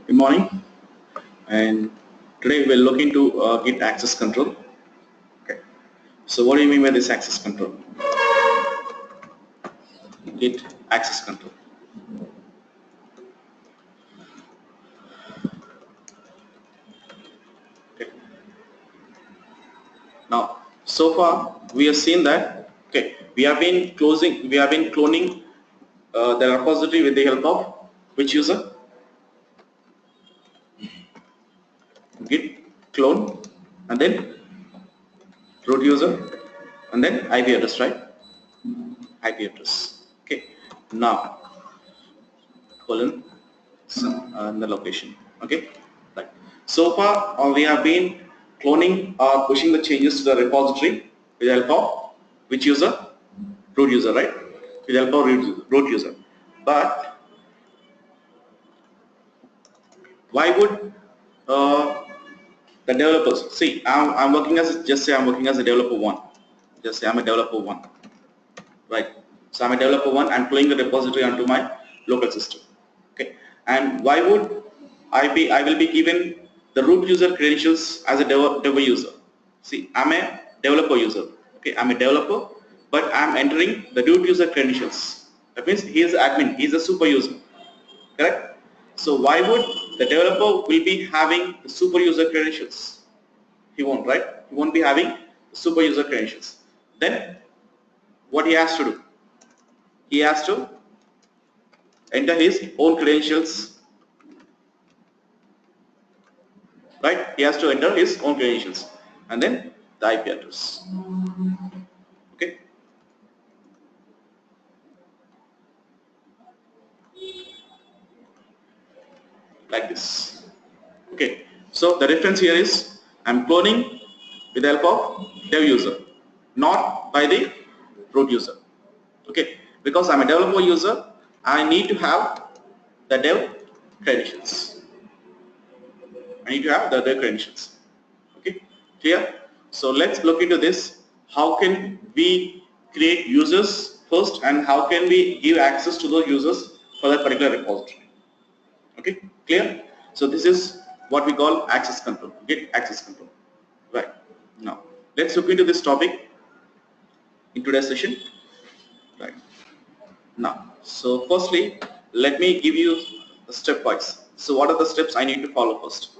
Good morning, and today we'll look into Git access control. Okay, so what do you mean by this access control? Git access control. Okay. Now, so far we have seen that we have been cloning the repository with the help of which user? Git clone, and then root user, and then IP address, right? IP address. Okay. Now colon the location. Okay, right. So far we have been cloning or pushing the changes to the repository with the help of which user? Root user, right? With the help of root user. But why would the developers see? I'm working as just say I'm working as a developer one. Just say I'm a developer one, right? So I'm a developer one. I'm pulling the repository onto my local system. Okay, and why would I will be given the root user credentials as a dev user. See, I'm a developer user. Okay, I'm a developer, but I'm entering the root user credentials. That means he is admin. He is a super user. Correct. So why would the developer will be having the super user credentials? He won't, right? He won't be having super user credentials. Then what he has to do? He has to enter his own credentials, right? He has to enter his own credentials and then the IP address. Okay. Like this. Okay. So the reference here is I'm cloning with the help of dev user, not by the root user. Okay. Because I'm a developer user, I need to have the dev credentials. I need to have the dev credentials. Okay. Clear? So let's look into this. How can we create users first, and how can we give access to those users for that particular repository? Okay, clear? So this is what we call access control, Git access control. Right. Now, let's look into this topic in today's session. Right. Now, so firstly, let me give you the stepwise. So what are the steps I need to follow first?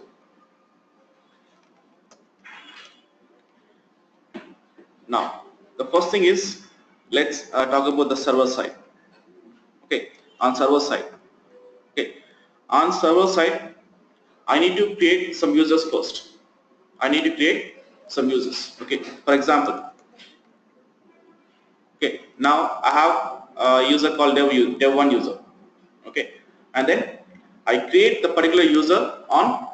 Now, the first thing is, let's talk about the server side. Okay, on server side. Okay, on server side, I need to create some users first. I need to create some users. Okay, for example, okay, now I have a user called dev1 user. Okay, and then I create the particular user on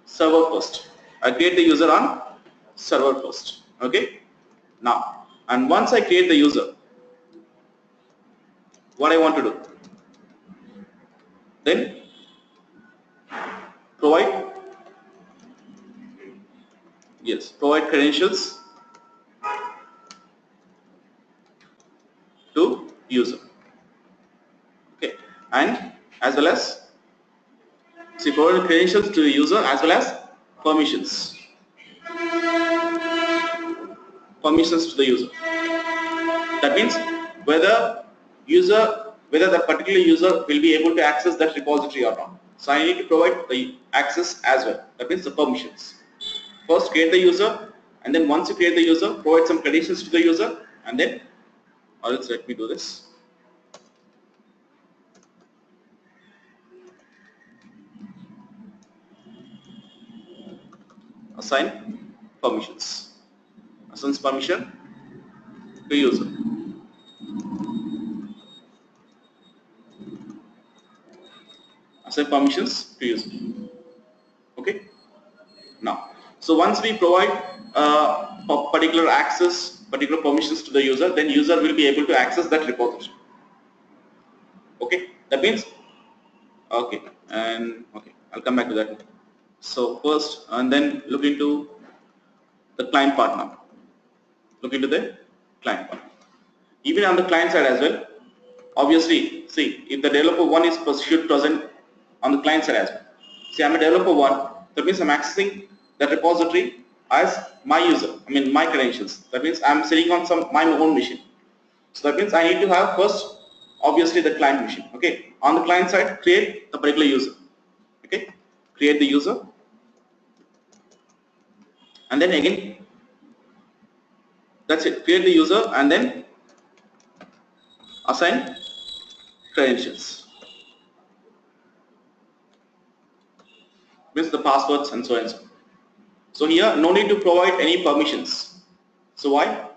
server first. I create the user on server first. Okay, now, and once I create the user, what I want to do? Then provide, yes, provide credentials to user. Okay, and as well as see provide credentials to the user as well as permissions to the user. That means whether the particular user will be able to access that repository or not. So I need to provide the access as well. That means the permissions. First create the user, and then once you create the user, provide some credentials to the user, and then, or else let me do this. Assign permissions. Assign permission to user. Assign permissions to user. Okay. Now, so once we provide particular access, particular permissions to the user, then user will be able to access that repository. Okay, that means okay, and okay, I'll come back to that. So first, and then look into the client part now. Look into the client part. Even on the client side as well, obviously, see if the developer one is should present on the client side as well. See, I'm a developer 1. That means I'm accessing that repository as my user. I mean my credentials. That means I'm sitting on my own machine. So that means I need to have first, obviously, the client machine. Okay. On the client side, create the particular user. Okay. Create the user, and then again, that's it. Create the user and then assign credentials. Means the passwords and so and so. So here, no need to provide any permissions. So why?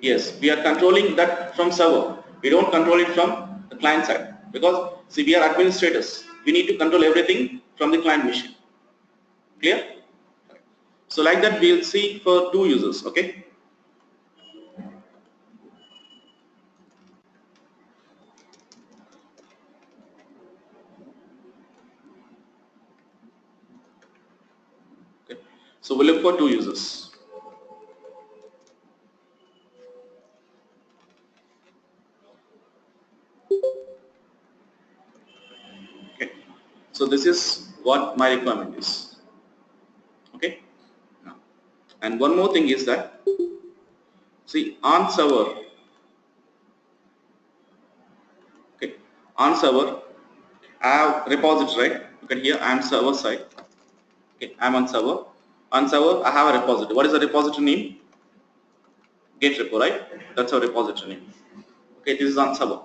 Yes, we are controlling that from server. We don't control it from the client side, because see, we are administrators. We need to control everything from the client machine. Clear? So like that, we'll see for 2 users. Okay. Okay. So we'll look for 2 users. Okay. So this is what my requirement is. Okay. And one more thing is that, see, on server, okay, on server, I have repository, right? Look at here, I am server side. Okay, I am on server. On server, I have a repository. What is the repository name? Get repo, right? That's our repository name. Okay, this is on server.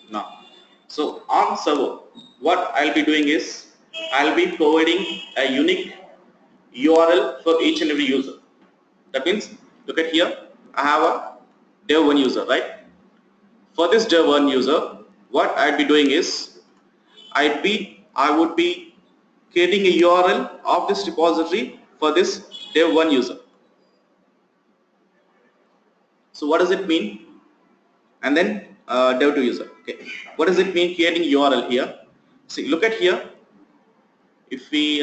Now, so on server, what I'll be doing is, I'll be providing a unique URL for each and every user. That means, look at here, I have a dev1 user, right? For this dev1 user, what I'd be doing is, I would be creating a URL of this repository for this dev1 user. So what does it mean? And then dev2 user. Okay, what does it mean creating URL here? See, look at here. If we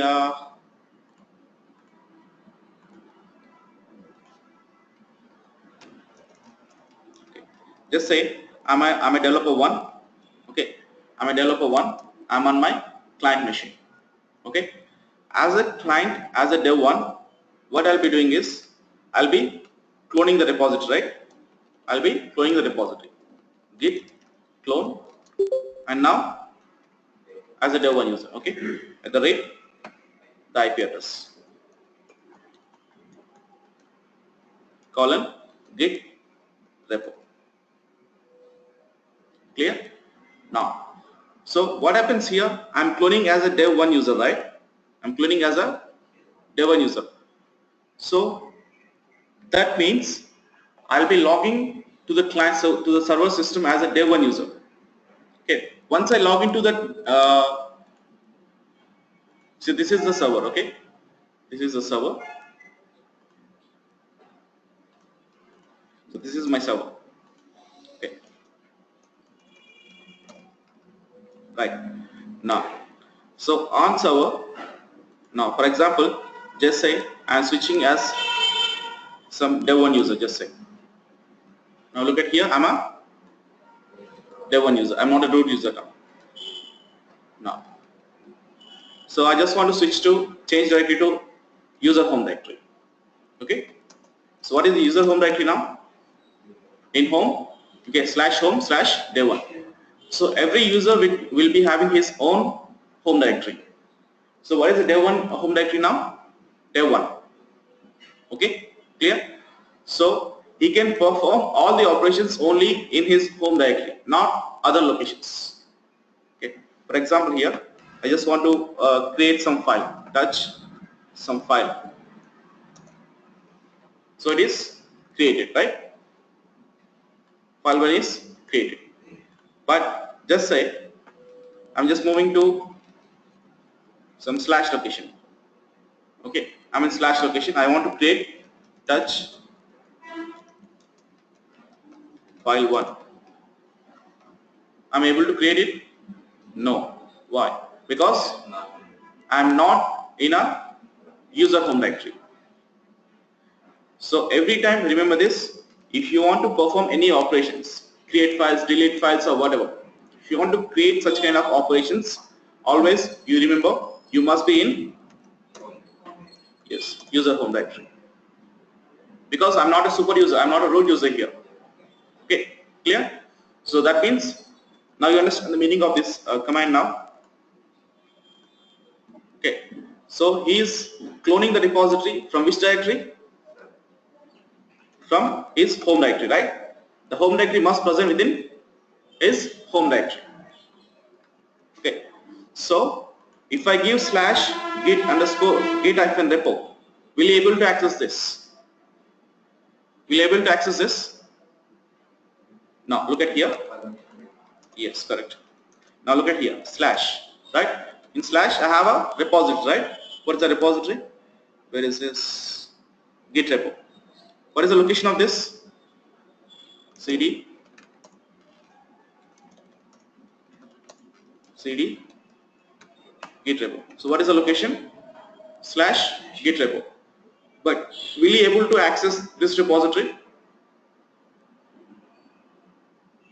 just say I'm a developer 1. Okay, I'm a developer 1. I'm on my client machine. Okay, as a client, as a dev 1, what I'll be doing is, I'll be cloning the repository, right? I'll be cloning the repository. Git clone, and now as a dev 1 user, okay, at the rate the IP address colon git repo. Clear? Now, so what happens here? I'm cloning as a dev 1 user, right? I'm cloning as a dev 1 user. So that means I'll be logging to the client, so to the server system as a dev 1 user. Okay. Once I log into that, so this is the server. Okay. This is the server. So this is my server. Okay. Right. Now, so on server, now for example, just say I'm switching as some dev 1 user, just say. Now look at here, I'm a dev 1 user. I'm not a root user now. So I just want to change directly to user home directory. Okay. So what is the user home directory now? In home, okay, /home/dev1. So every user will be having his own home directory. So what is the dev1 home directory now? Dev1. Okay, clear? So he can perform all the operations only in his home directory, not other locations. Okay. For example, here I just want to create some file, touch some file. So it is created, right? File 1 is created. But just say I'm just moving to some slash location. Okay, I'm in slash location. I want to create touch file 1. I'm able to create it? No. Why? Because I'm not in a user home directory. So every time, remember this, if you want to perform any operations, create files, delete files or whatever, if you want to create such kind of operations, always you remember you must be in user home directory, because I'm not a super user, I'm not a root user here. Okay, clear? So that means now you understand the meaning of this command now. Okay, so he is cloning the repository from which directory? From his home directory, right? The home directory must present within his home directory. Okay, so if I give slash git underscore git hyphen repo, will you able to access this? Will you able to access this? Now look at here. Yes, correct. Now look at here, slash, right? In slash I have a repository, right? What is the repository? Where is this? Git repo. What is the location of this? cd git repo. So what is the location? Slash git repo. But will you able to access this repository?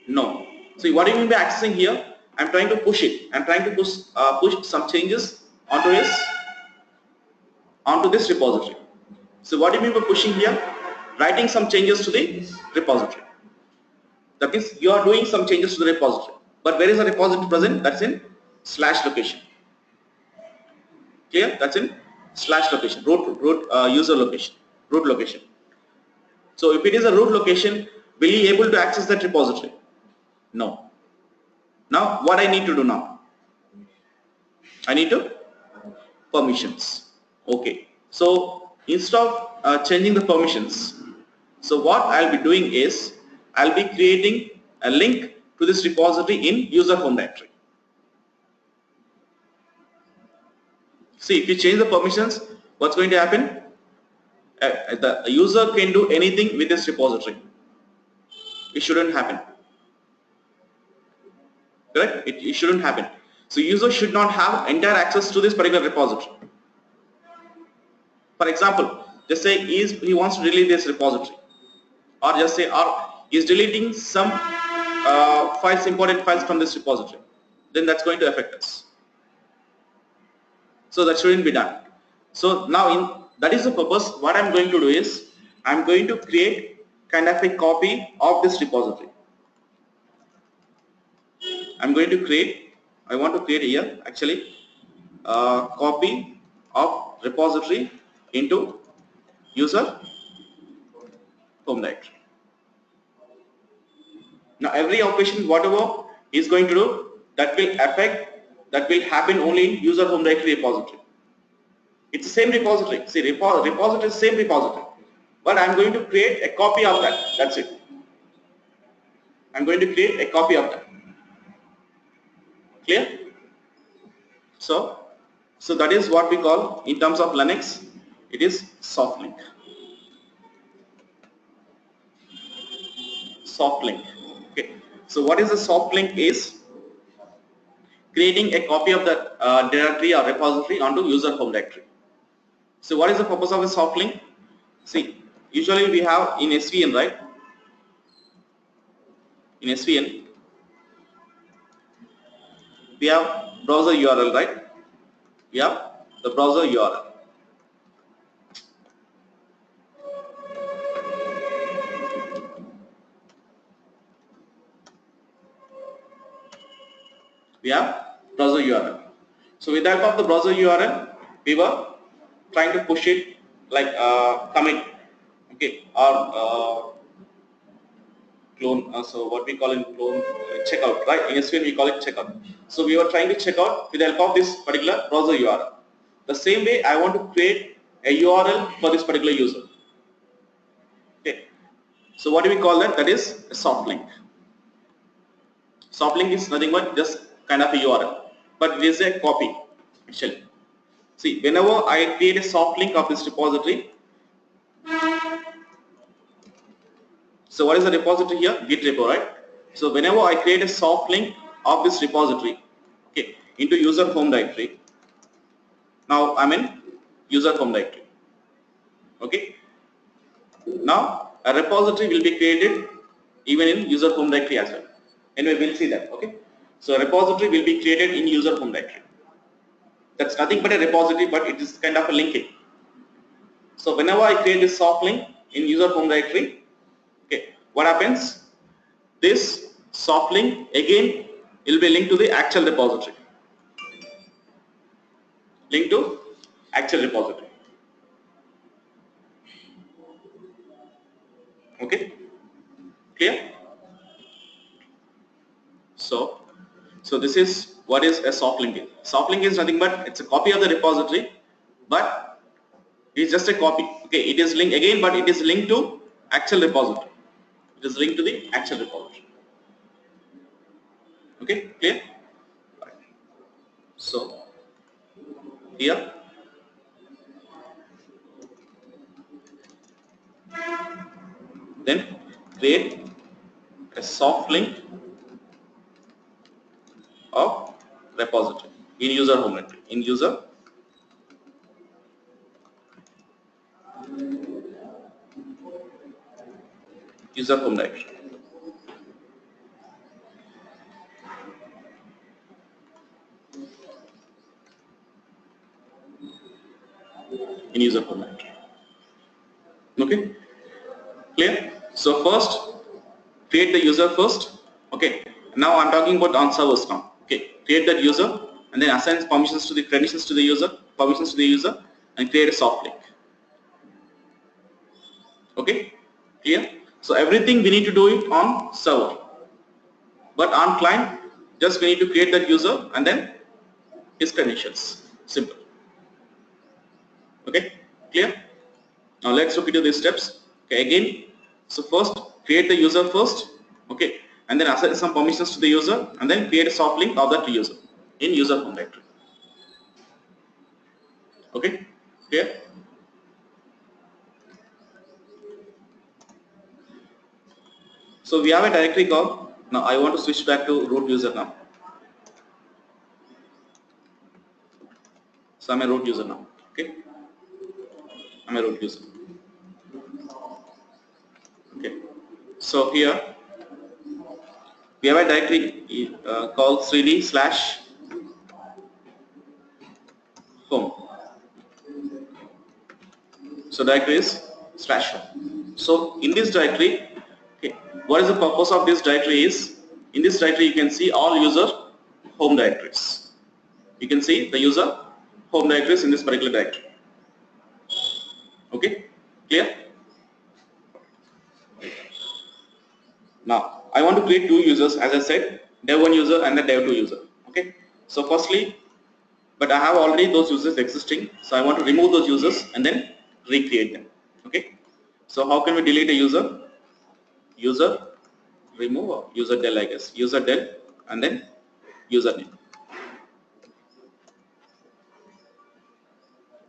No. So what do you mean by accessing here? I'm trying to push it. I'm trying to push some changes onto this repository. So what do you mean by pushing here? Writing some changes to the repository. That means you are doing some changes to the repository. But where is the repository present? That's in slash location. Clear? That's in slash location, root user location, root location. So if it is a root location, will you able to access that repository? No. Now what I need to do now? I need to permissions. Okay. So instead of changing the permissions, so what I'll be doing is I'll be creating a link to this repository in user home directory. See, if you change the permissions, what's going to happen? The user can do anything with this repository. It shouldn't happen. Correct? It shouldn't happen. So user should not have entire access to this particular repository. For example, just say he wants to delete this repository, or just say is deleting some files, important files from this repository. Then that's going to affect us. So that shouldn't be done. So now that is the purpose. What I'm going to do is I'm going to create kind of a copy of this repository. I want to create here actually a copy of repository into user home directory. Now every operation whatever is going to do, that will happen only in user home directory repository. It's the same repository. See, repository is the same repository, but I'm going to create a copy of that. That's it. I'm going to create a copy of that. Clear? So that is what we call, in terms of Linux, it is soft link. Soft link. Okay. So what is a soft link is creating a copy of the directory or repository onto user home directory. So what is the purpose of a soft link? See, usually we have in SVN, right? In SVN, we have browser URL, right? We have the browser URL. We have browser URL. So with the help of the browser URL, we were trying to push it like commit, okay, or clone. So what we call in clone, checkout, right? In SVN we call it checkout. So we were trying to check out with the help of this particular browser URL. The same way I want to create a URL for this particular user. Okay. So what do we call that? That is a soft link. Soft link is nothing but just kind of a URL, but it is a copy actually. See, whenever I create a soft link of this repository, so what is the repository here? Git repo, right? So whenever I create a soft link of this repository, okay, into user home directory, now I'm in user home directory. Okay. Now a repository will be created even in user home directory as well. Anyway, we'll see that. Okay. So a repository will be created in user home directory. That's nothing but a repository, but it is kind of a linking. So whenever I create this soft link in user home directory, okay, what happens? This soft link again will be linked to the actual repository. Link to actual repository. Okay, clear? So this is what is a soft link is. Soft link is nothing but it's a copy of the repository, but it's just a copy. Okay, it is linked again, but it is linked to actual repository. It is linked to the actual repository. Okay, clear? Right. So here then create a soft link of repository in user home directory. In user home directory. In user home directory. Okay, clear? So first create the user first. Okay, now I'm talking about on servers now. Okay, create that user and then assign permissions to the user, and create a soft link. Okay, clear? So everything we need to do it on server, but on client just we need to create that user and then his credentials. Simple. Okay, clear? Now let's look into these steps. Okay, again, so first create the user first. Okay, and then assign some permissions to the user and then create a soft link of that user in user home directory. Okay, clear? So we have a directory called, now I want to switch back to root user now. So I'm a root user now. Okay, I'm a root user. Okay, so here we have a directory called 3d/home. So directory is /home. So in this directory, okay, what is the purpose of this directory is, in this directory you can see all user home directories. You can see the user home directories in this particular directory. Okay, clear? Now I want to create two users, as I said, dev1 user and the dev2 user. Okay, so firstly, but I have already those users existing, so I want to remove those users and then recreate them. Okay, so how can we delete a user? User remove or user del, I guess. User del and then username.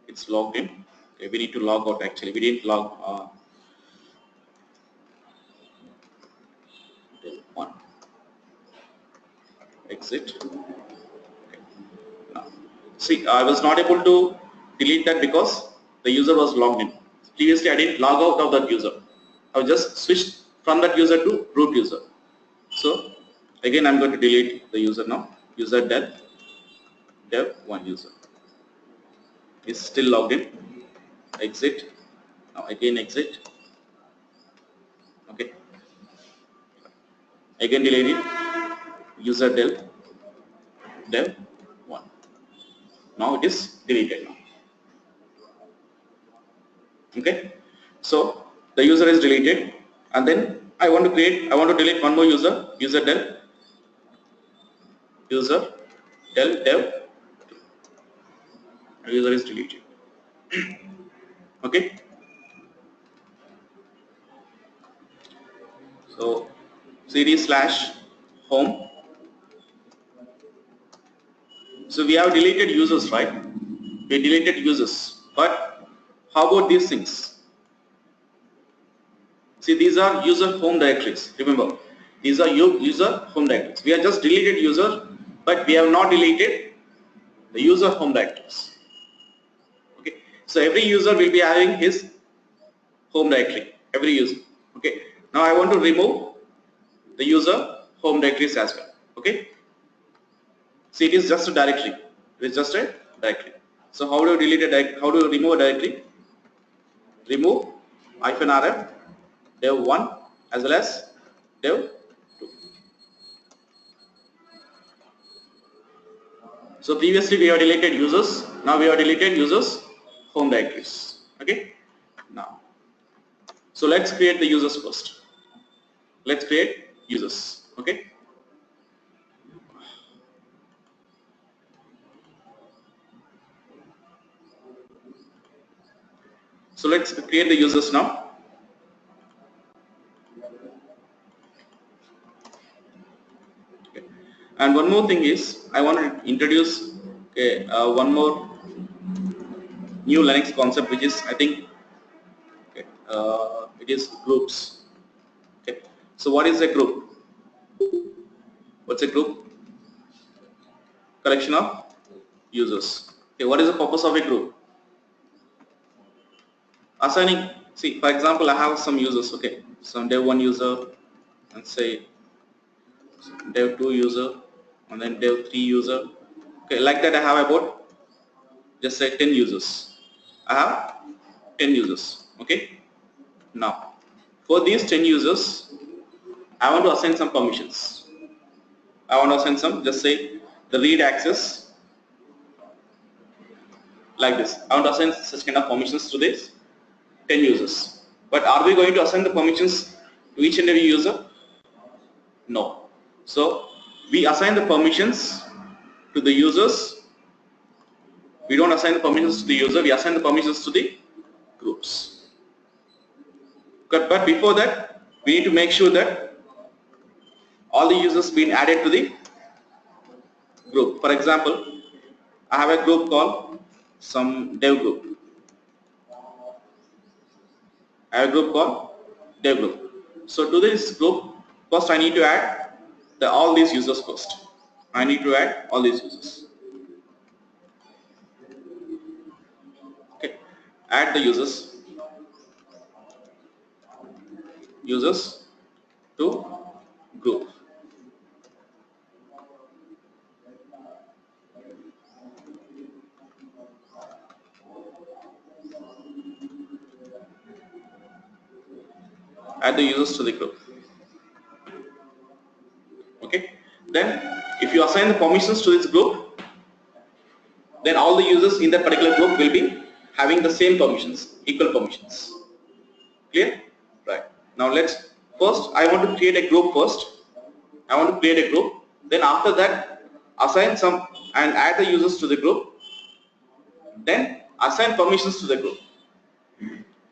It's logged in. Okay, we need to log out actually. We didn't log del 1. Exit. Okay. Now, see, I was not able to delete that because the user was logged in. Previously, I didn't log out of that user. I just switched from that user to root user. So again, I'm going to delete the user now. User del dev1 user is still logged in. Exit. Now again exit. Okay. Again delete it. User del dev1. Now it is deleted now. Okay. So the user is deleted, and then I want to delete one more user. User del dev. User is deleted. Okay. So cd/home. So we have deleted users, right? We deleted users, but how about these things? See, these are user home directories. Remember, these are user home directories. We have just deleted user, but we have not deleted the user home directories. Okay, so every user will be having his home directory. Every user. Okay. Now I want to remove the user home directories as well. Okay. See, it is just a directory. It is just a directory. So how do you delete a directory? How do you remove a directory? Remove -rf dev1 as well as dev2. So previously we have deleted users. Now we have deleted users home directories. Okay. Now, so let's create the users first. Let's create users. Okay. So let's create the users now. Okay. And one more thing is, I want to introduce one more new Linux concept, which is, I think, it is groups. Okay. So what is a group? What's a group? Collection of users. Okay. What is the purpose of a group? Assigning. See, for example, I have some users. Okay. Some dev1 user, and say dev2 user, and then dev3 user. Okay. Like that, I have about, just say, 10 users. I have 10 users. Okay. Now, for these 10 users, I want to assign some permissions. I want to assign some, just say, the read access, like this. I want to assign such kind of permissions to this 10 users. But are we going to assign the permissions to each and every user? No. So we assign the permissions to the users. We don't assign the permissions to the user. We assign the permissions to the groups. But before that, we need to make sure that all the users being added to the group. For example, I have a group called some dev group. I have a group called dev group. So to this group, first I need to add all these users first. I need to add all these users. Okay, add the users to group. Add the users to the group. Okay. Then, if you assign the permissions to this group, then all the users in that particular group will be having the same permissions, equal permissions. Clear? Right. Now let's first. I want to create a group first. I want to create a group. Then after that, assign some and add the users to the group. Then assign permissions to the group.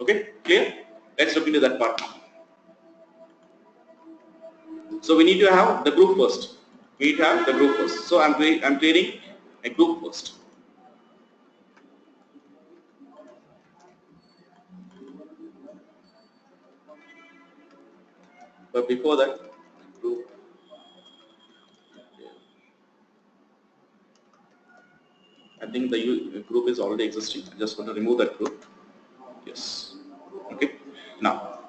Okay. Clear? Let's look into that part now. So we need to have the group first. We need to have the group first. So I'm creating a group first. But before that, group. I think the group is already existing. I just want to remove that group. Yes. Okay. Now,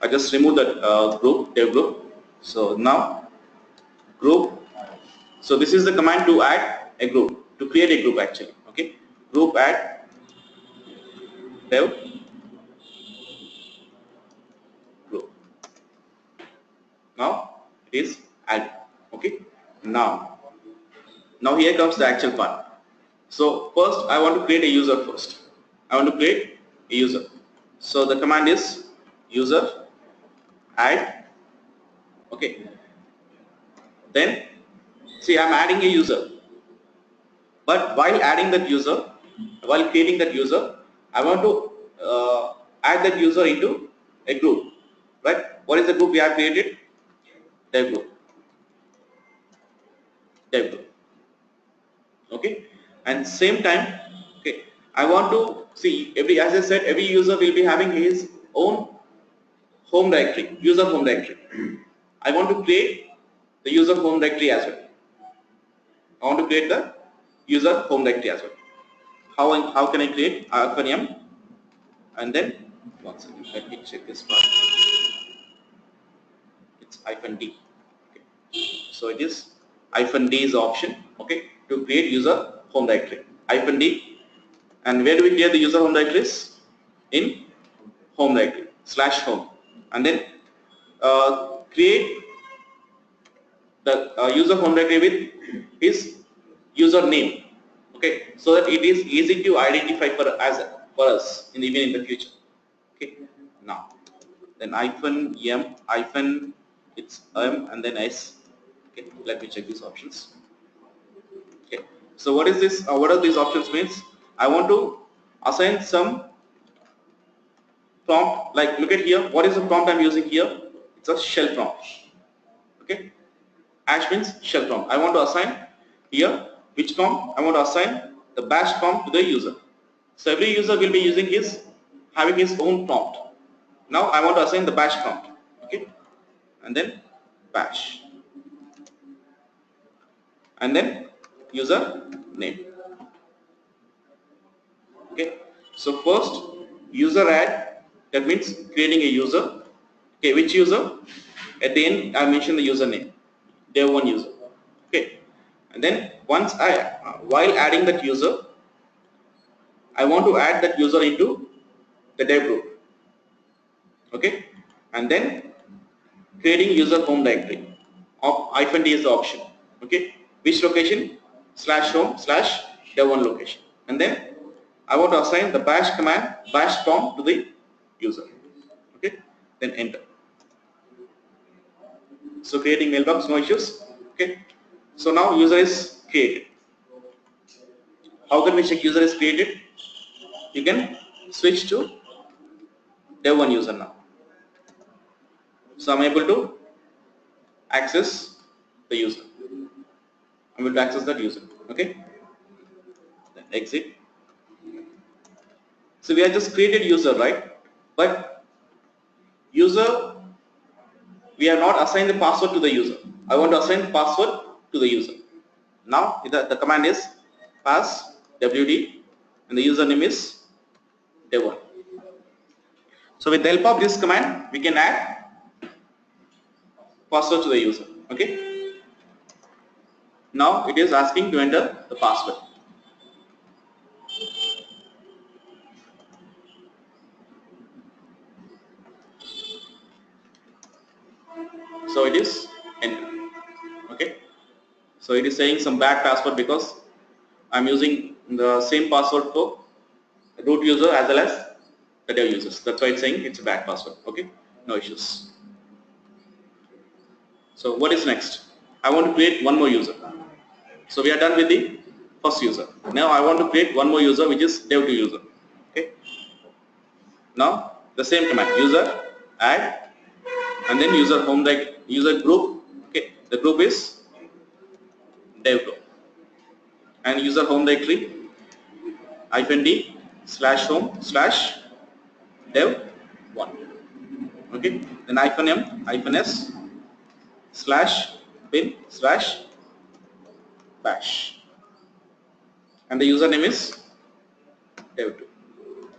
I just remove that group, dev group. So now, group. So this is the command to add a group, to create a group actually. Okay. Group add dev group. Now it is added. Okay. Now here comes the actual part. So first I want to create a user first. I want to create a user. So the command is user add. Okay. Then see, I'm adding a user. But while adding that user, while creating that user, I want to add that user into a group. Right? What is the group we have created? Dev group. Dev group. Okay. And same time, okay, I want to see as I said, every user will be having his own home directory, user home directory. I want to create the user home directory as well. I want to create the user home directory as well. How can I create? -m, and then one second, let me check this part. It's -d. Okay. So it is -d is the option. Okay. to create user home directory. -d, and where do we create the user home directories? In home directory /home, and then create the user home directory with his username. Okay, so that it is easy to identify for us even in the future. Okay, now then -m it's m and then s. Okay, let me check these options. Okay, so what is this? What are these options means? I want to assign some prompt. Like, look at here. What is the prompt I'm using here? It's a shell prompt. Okay, hash means shell prompt. I want to assign here which prompt? I want to assign the bash prompt to the user. So every user will be having his own prompt. Now I want to assign the bash prompt. Okay, and then bash, and then user name. Okay, so first user add, that means creating a user. Okay, which user? At the end I mention the username, dev1 user. Okay, and then once while adding that user, I want to add that user into the dev group. Okay, and then creating user home directory of -d is the option. Okay, which location? /home/dev1 location, and then I want to assign the bash command, bash prompt to the user. Okay, then enter. So creating mailbox, no issues. Okay, so now user is created. How can we check user is created? You can switch to dev1 user now. So I'm able to access the user. I'm able to access that user. Okay, then exit. So we have just created user, right? But user, we have not assigned the password to the user. I want to assign password to the user. Now the command is pass wd, and the username is dev1. So with the help of this command, we can add password to the user. Okay, now it is asking to enter the password. So it is enter. Okay, so it is saying some bad password because I'm using the same password for root user as well as the dev users. That's why it's saying it's a bad password. Okay, no issues. So what is next? I want to create one more user. So we are done with the first user. Now I want to create one more user, which is dev2 user. Okay, now the same command, user add, and then user home, like user group. Okay, the group is dev2, and user home directory -d /home/dev1. Okay, then -m -s /bin/bash, and the username is dev2.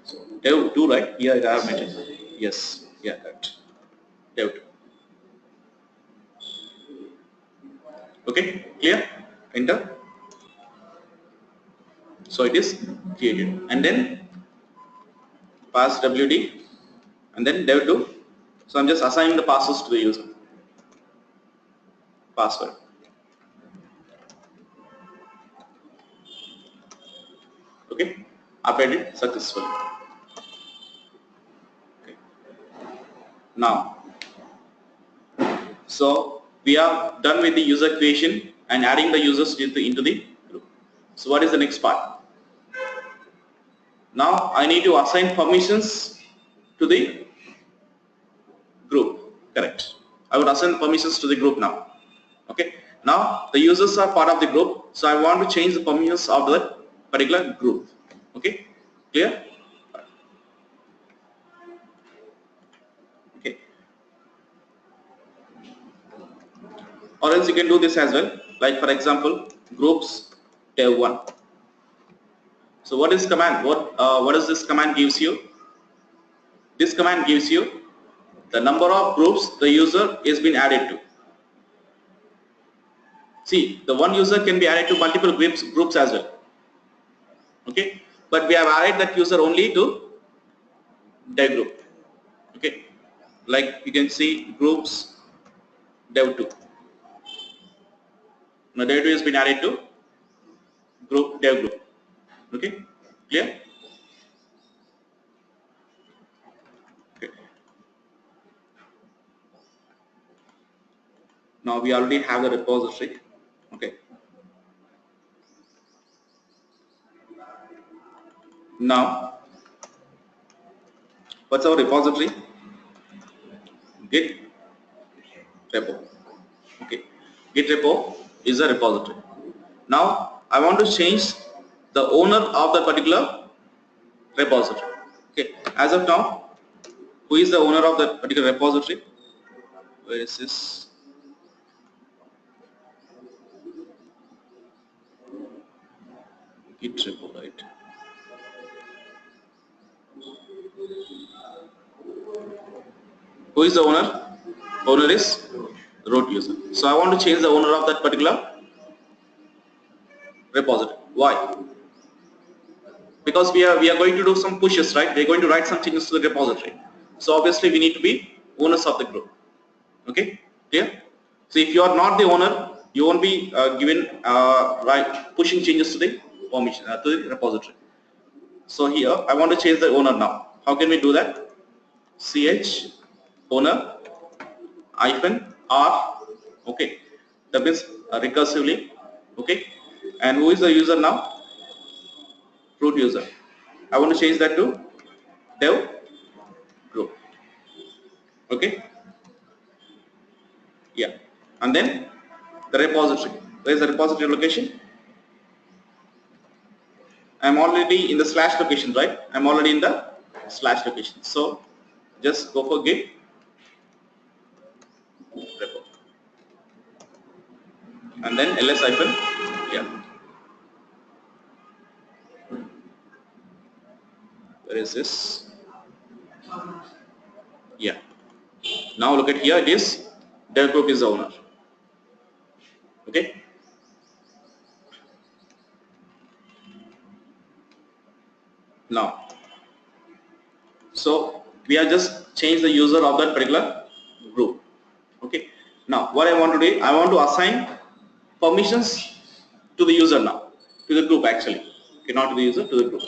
So dev2, right? Here I have mentioned. Yes, yeah, correct. dev2. Okay, clear? Enter. So it is created, and then pass wd, and then dev2. So I'm just assigning the passwords to the user. Password. Okay, updated successfully. Okay. Now, so we are done with the user creation and adding the users into the group. So what is the next part? Now I need to assign permissions to the group. Correct. I would assign permissions to the group now. Okay. Now the users are part of the group, so I want to change the permissions of the particular group. Okay. Clear? Okay. Or else you can do this as well. Like for example, groups dev1. So what is command? What does this command gives you? This command gives you the number of groups the user is been added to. See, the one user can be added to multiple groups as well. Okay, but we have added that user only to dev group. Okay, like you can see groups dev2. Now dev2 has been added to group dev group. Okay, clear? Okay. Now we already have the repository. Okay. Now, what's our repository? Git repo. Okay. Git repo is a repository. Now, I want to change the owner of the particular repository. Okay. As of now, who is the owner of that particular repository? Where is this? Git repo, right? Who is the owner? Owner is root user. So I want to change the owner of that particular repository. Why? Because we are going to do some pushes, right? We are going to write some changes to the repository. So obviously we need to be owners of the group. Okay, clear? So if you are not the owner, you won't be given right pushing changes to the permission to the repository. So here I want to change the owner now. How can we do that? Ch owner -r. Okay, that means recursively. Okay, and who is the user now? Root user. I want to change that to dev group. Okay, yeah, and then the repository. Where is the repository location? I'm already in the slash location, right? I'm already in the slash location. So just go for git repo and then ls hyphen yeah. Where is this? Yeah. Now look at here. It is dev group is the owner. Okay. Now, so we are just change the user of that particular group. Okay. Now what I want to do, I want to assign permissions to the user now, to the group actually. Okay, not to the user, to the group.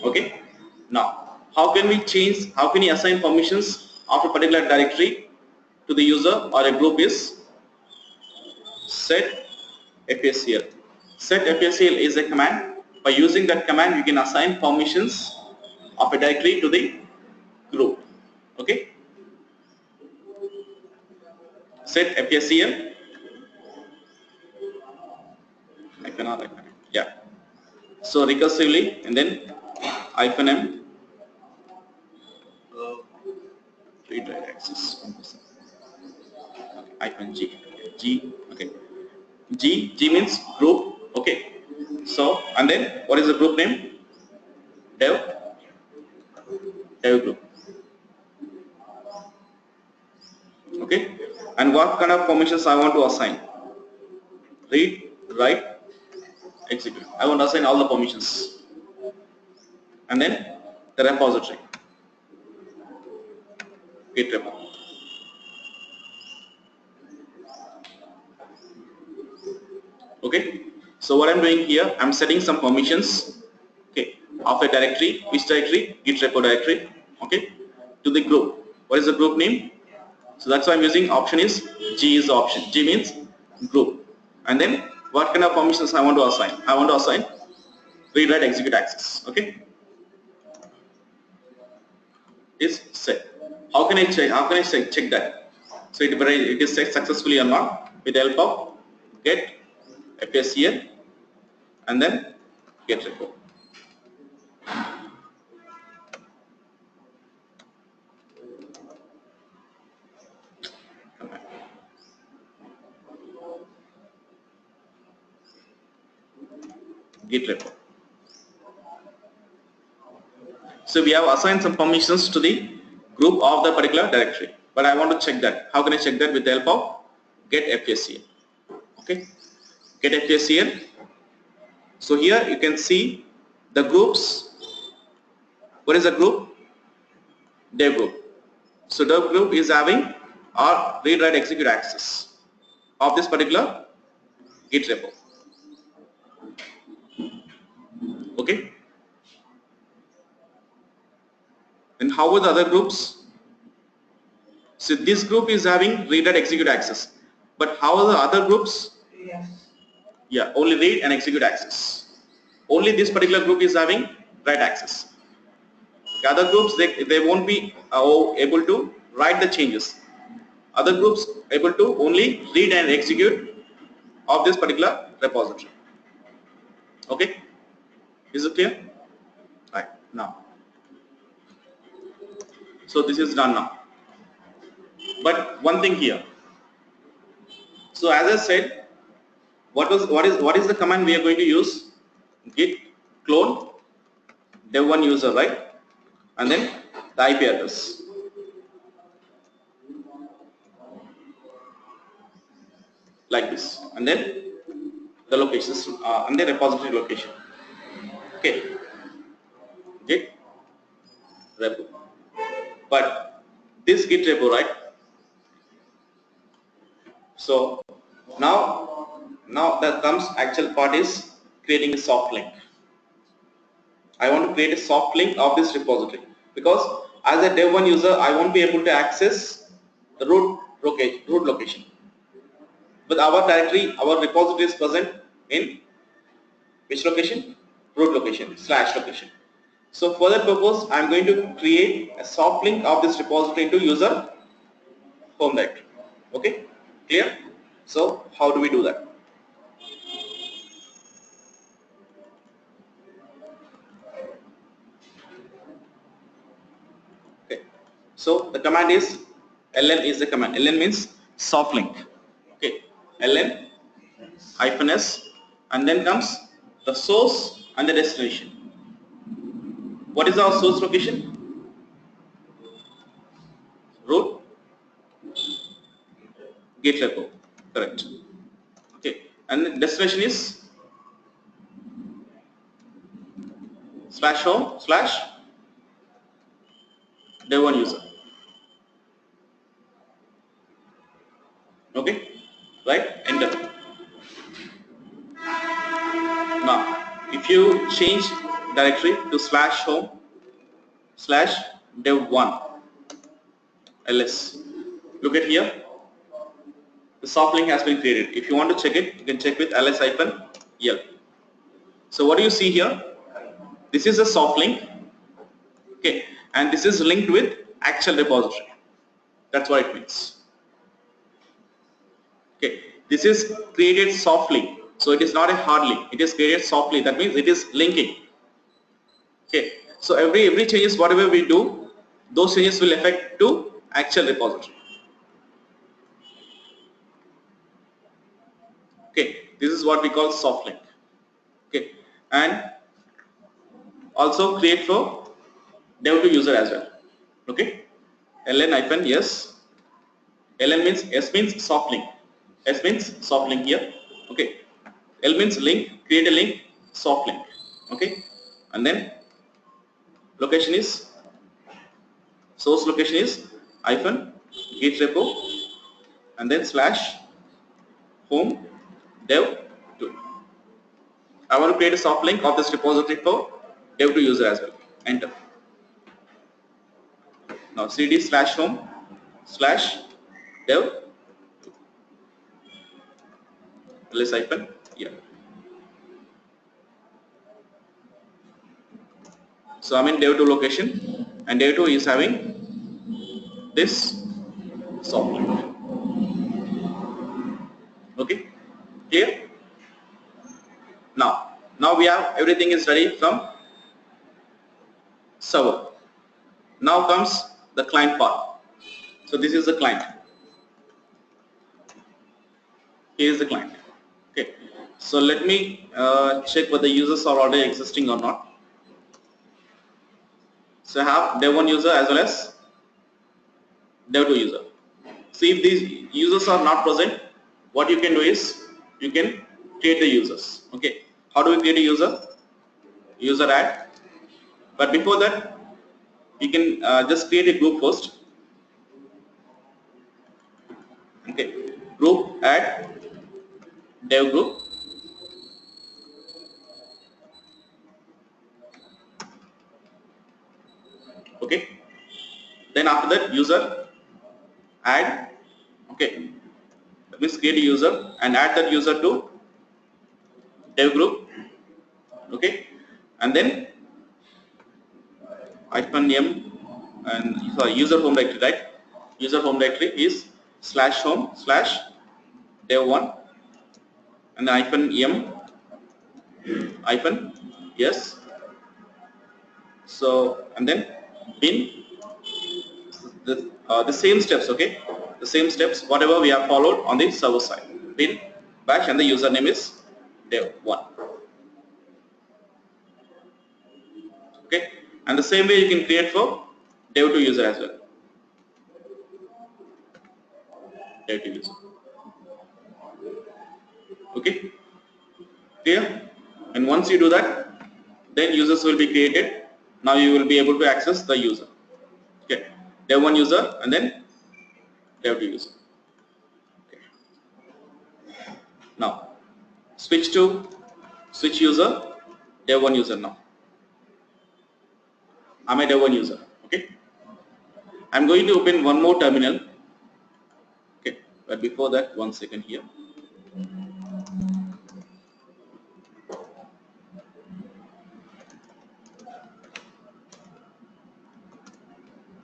Okay. Now, how can we change? How can we assign permissions of a particular directory to the user or a group is set fscl. Set fscl is a command. By using that command, you can assign permissions of a directory to the group. Okay. Set fscl. Yeah. So recursively, and then -m read write access -g. Okay. G means group. Okay. So and then what is the group name? Dev group. Okay. And what kind of permissions I want to assign? Read, write, execute. I want to assign all the permissions. And then the repository. Git repo. Okay. So what I'm doing here, I'm setting some permissions. Okay. Of a directory. Which directory? Git repo directory. Okay. To the group. What is the group name? So that's why I'm using option is G is the option. G means group. And then what kind of permissions I want to assign? I want to assign read, write, execute, access. Okay. Is set. How can I check? How can I check that? So it is set successfully or not with the help of get fscl and then get repo. Git repo. So we have assigned some permissions to the group of the particular directory, but I want to check that. How can I check that? With the help of get fscl. Okay. Get FACL. So here you can see the groups. What is the group? Dev group. So dev group is having our read, write, execute access of this particular Git repo. Okay. And how about the other groups? So this group is having read, write, execute access. But how are the other groups? Yes. Yeah, only read and execute access. Only this particular group is having write access. The other groups, they won't be able to write the changes. Other groups able to only read and execute of this particular repository. Okay, is it clear? Right, now. So this is done now. But one thing here. So as I said, what is the command we are going to use? Git clone dev1 user, right? And then the IP address. Like this, and then the locations and the repository location. Okay, Git repo. But this Git repo, right? So now that comes actual part is creating a soft link. I want to create a soft link of this repository because as a dev1 user I won't be able to access the root location. But our directory, our repository is present in which location? Root location / location. So for that purpose I am going to create a soft link of this repository into user home directory. Okay, clear? So how do we do that? Okay, so the command is ln is the command. Ln means soft link. Okay, ln -s, and then comes the source and the destination. What is our source location? Root Git repo, correct. Okay, and the destination is /home / dev1 user. Okay, right, enter. Now if you change directory to /home / dev1 ls, look at here, the soft link has been created. If you want to check it, you can check with ls-l. So what do you see here? This is a soft link, okay, and this is linked with actual repository. That's what it means. Okay, this is created softly, so it is not a hard link. It is created softly. That means it is linking. Okay, so every changes whatever we do, those changes will affect to actual repository. Okay, this is what we call soft link. Okay, and also create for dev2 user as well. Okay, ln-s. ln means s means soft link. S means soft link here. Okay, L means link. Create a link, soft link. Okay, and then location is, source location is -git repo and then /home dev2. I want to create a soft link of this repository for dev2 user as well. Enter. Now cd /home /dev ls -here. So I'm in dev2 location and dev2 is having this soft link. Okay, clear? Now we have everything is ready from server. Now comes the client part. So this is the client. Here is the client. Okay, so let me check whether the users are already existing or not. So I have dev1 user as well as dev2 user. See, if these users are not present, what you can do is you can create the users. Okay, how do we create a user add? But before that, you can just create a group first. Okay, group add dev group. Okay, then after that user add. Okay, that means create a user and add that user to dev group. Okay, and then -m and sorry, user home directory, right? User home directory is /home/dev1 and then -m -yes. So and then bin the same steps. Okay, the same steps whatever we have followed on the server side. Bin bash and the username is dev1. Okay, and the same way you can create for dev2 user as well. Dev2 user. Okay, clear? And once you do that, then users will be created. Now you will be able to access the user. Okay, dev1 user and then dev2 user. Okay. Now switch user, dev1 user. Now I'm a dev1 user. Okay, I'm going to open one more terminal. Okay, but before that, 1 second here.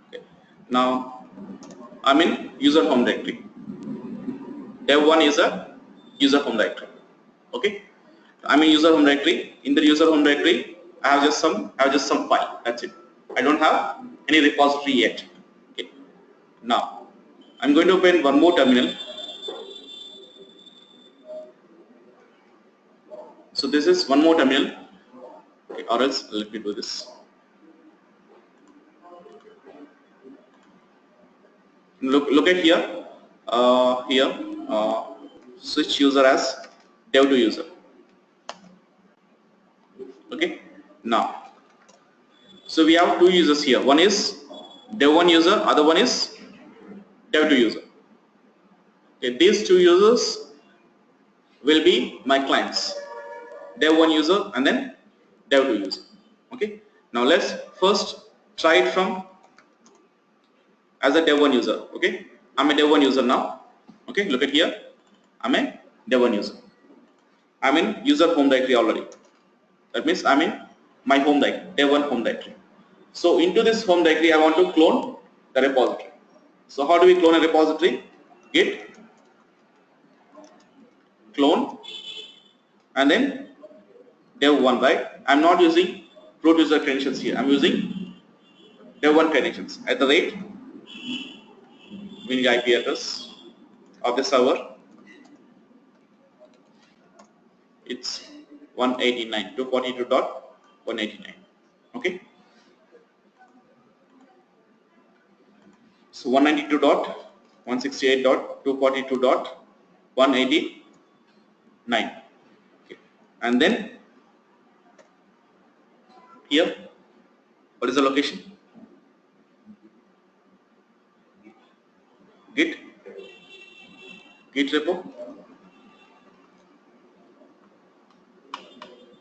Okay. Now I'm in user home directory. Dev1 is a user home directory. Okay, I'm in user home directory. In the user home directory, I have just some file. That's it. I don't have any repository yet. Okay. Now I'm going to open one more terminal. So this is one more terminal. Okay, or else let me do this. Look at here. Switch user as dev2 user. Okay. Now, so we have two users here. One is dev1 user, other one is dev2 user. Okay, these two users will be my clients. Dev1 user and then dev2 user. Okay. Now let's first try it from as a dev1 user. Okay, I'm a dev1 user now. Okay, look at here. I'm a dev1 user. I'm in user home directory already. That means I'm in my home directory, dev1 home directory. So into this home directory, I want to clone the repository. So how do we clone a repository? Git clone and then dev1, right? I'm not using root user credentials here. I'm using dev1 credentials at the rate we need IP address of the server. It's 189, 242.189. Okay. So 192.168.242.189. Okay. And then here, what is the location? Git repo.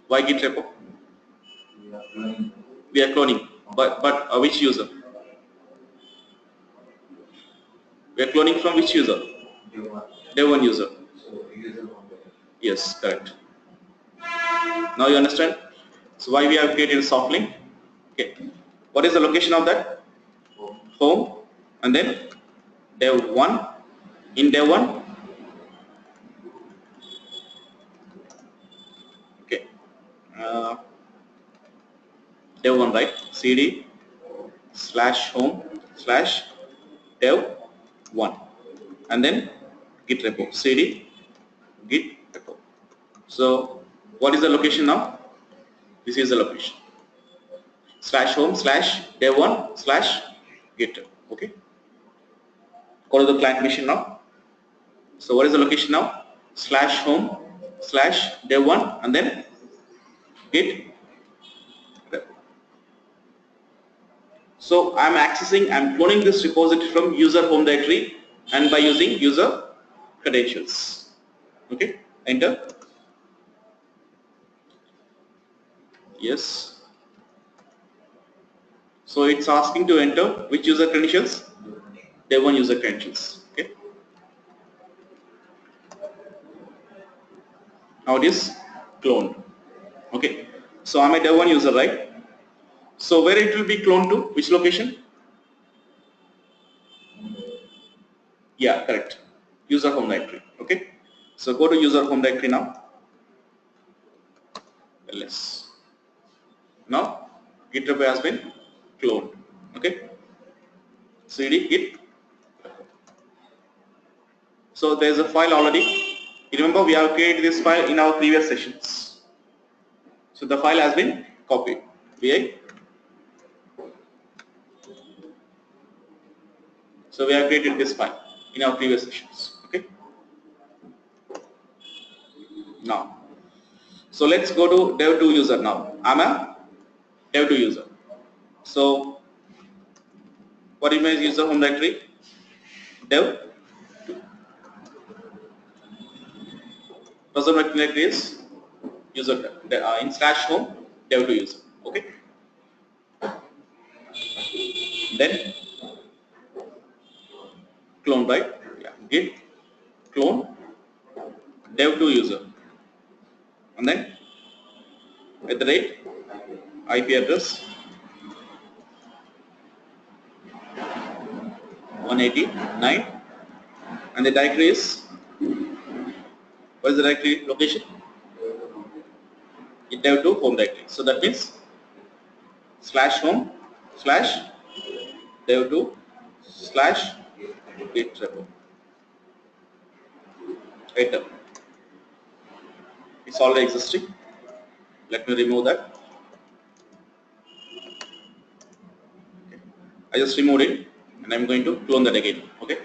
Why Git repo? We are cloning, but which user? We are cloning from which user? Dev1 user. Yes, correct. Now you understand. So why we have created a soft link? Okay. What is the location of that? Home, and then dev1. In dev1. Okay. Dev1, right? CD /home/dev1 and then git repo. CD git repo. So what is the location now? This is the location. /home/dev1/git. Okay. Go to the client machine now. So what is the location now? slash dev1 and then git repo. So I'm cloning this repository from user home directory and by using user credentials. Okay, enter. Yes. So it's asking to enter which user credentials? Dev1 user credentials. Okay. Now it is cloned. Okay. So I'm a Dev1 user, right? So where it will be cloned to? Which location? Yeah, correct. User home directory. Okay. So go to user home directory now. ls. Now git repo has been cloned. Okay. cd git. So there is a file already. You remember we have created this file in our previous sessions. So the file has been copied. So we have created this file in our previous sessions. Okay. Now, so let's go to dev2 user now. I'm a dev2 user. So what is my user home directory? Dev. Person directory is user in slash home dev2 user. Okay. Then clone by git clone dev2 user and then at the rate IP address 189 and the directory is, what is the directory location? dev2 home directory. So that means slash home slash dev2 slash git repo. Enter. It's already existing. Let me remove that. Okay. I just removed it and I'm going to clone that again. Okay.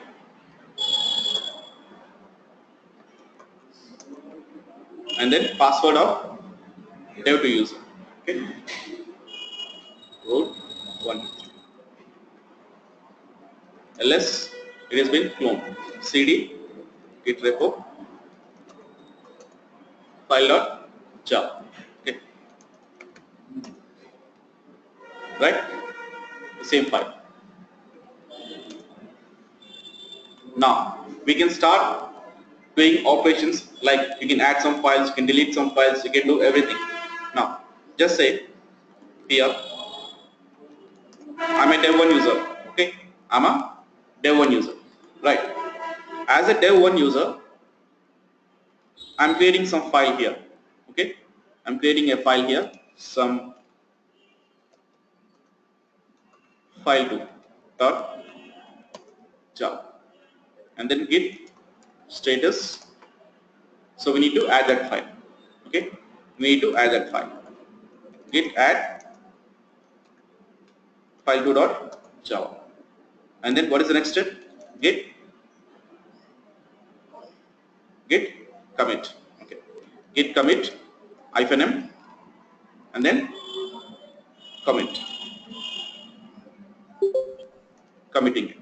And then password of dev2 user. Okay. Root 1. ls it has been cloned. cd git repo file.java. Okay. Right? The same file. Now we can start doing operations like you can add some files, you can delete some files, you can do everything. Now just say here I'm a dev1 user. Okay, I'm a dev1 user. Right. As a dev1 user, I'm creating some file here. Okay, I'm creating a file here, some file2 dot java and then git status. So we need to add that file. Okay, we need to add that file. Git add file2.java and then what is the next step? Git commit. Okay, git commit -m and then committing it.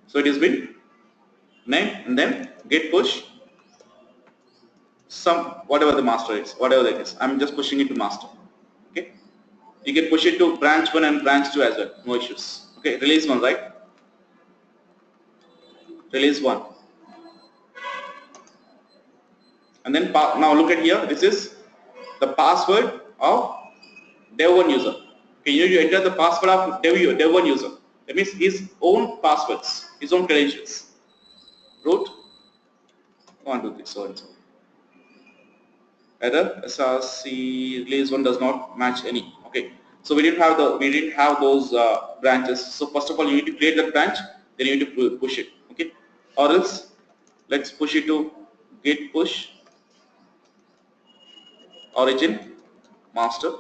So it has been named and then git push some whatever the master is, whatever that is. I'm just pushing it to master. Okay, you can push it to branch 1 and branch 2 as well, no issues. Okay, release 1, right? Release 1 and then now look at here, this is the password of dev1 user. Okay, you need to enter the password of dev1 user. That means his own passwords, his own credentials. Root 1, 2, 3, so and so. Error src release 1 does not match any. Okay, so we didn't have those branches. So first of all, you need to create that branch, then you need to push it. Okay, or else let's push it to git push origin master.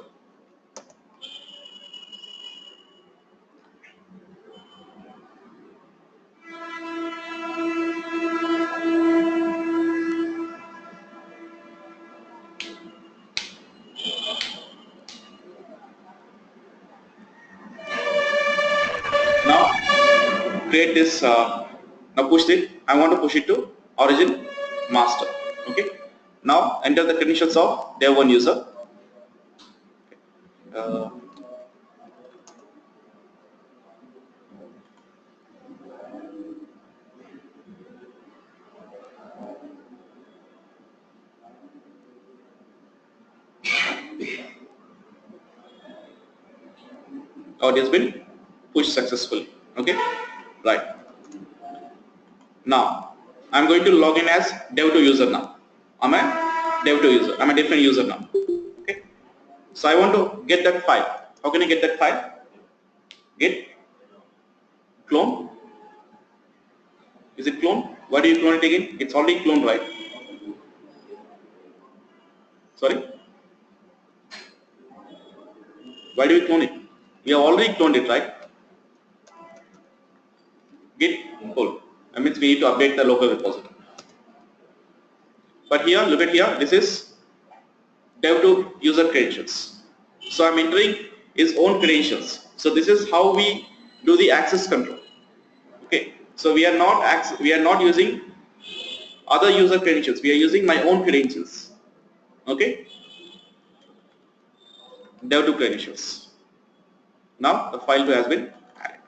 create this, now push it, I want to push it to origin master. Okay. Now enter the credentials of dev1 user. Uh, it has been pushed successfully. Okay, right. Now I'm going to log in as dev2 user now. I'm a dev2 user. I'm a different user now. Okay, so I want to get that file. How can I get that file? Get clone. Is it clone? Why do you clone it again? It's already cloned, right? Sorry. Why do we clone it? We have already cloned it, right? Git pull. That means we need to update the local repository. But here, look at here, this is dev2 user credentials. So I'm entering his own credentials. So this is how we do the access control. Okay. So we are not using other user credentials. We are using my own credentials. Okay. Dev2 credentials. Now the file 2 has been added.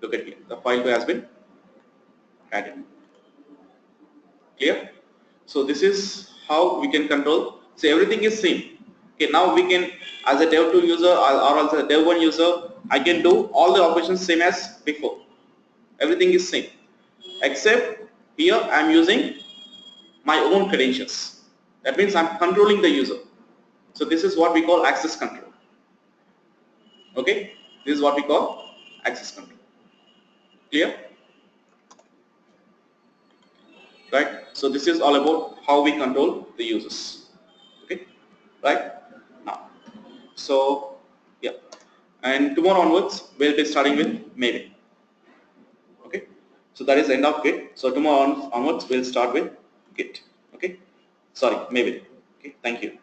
Look at here. The file 2 has been added. Clear? So this is how we can control. So everything is same. Okay, now we can, as a dev2 user or as a dev1 user, I can do all the operations same as before. Everything is same, except here I am using my own credentials. That means I am controlling the user. So this is what we call access control. Okay, this is what we call access control. Clear? Right. So this is all about how we control the users. Okay, right now. So yeah, and tomorrow onwards we'll be starting with Maven. Okay, so that is the end of Git. So tomorrow onwards we'll start with Git. Okay, sorry, Maven. Okay, thank you.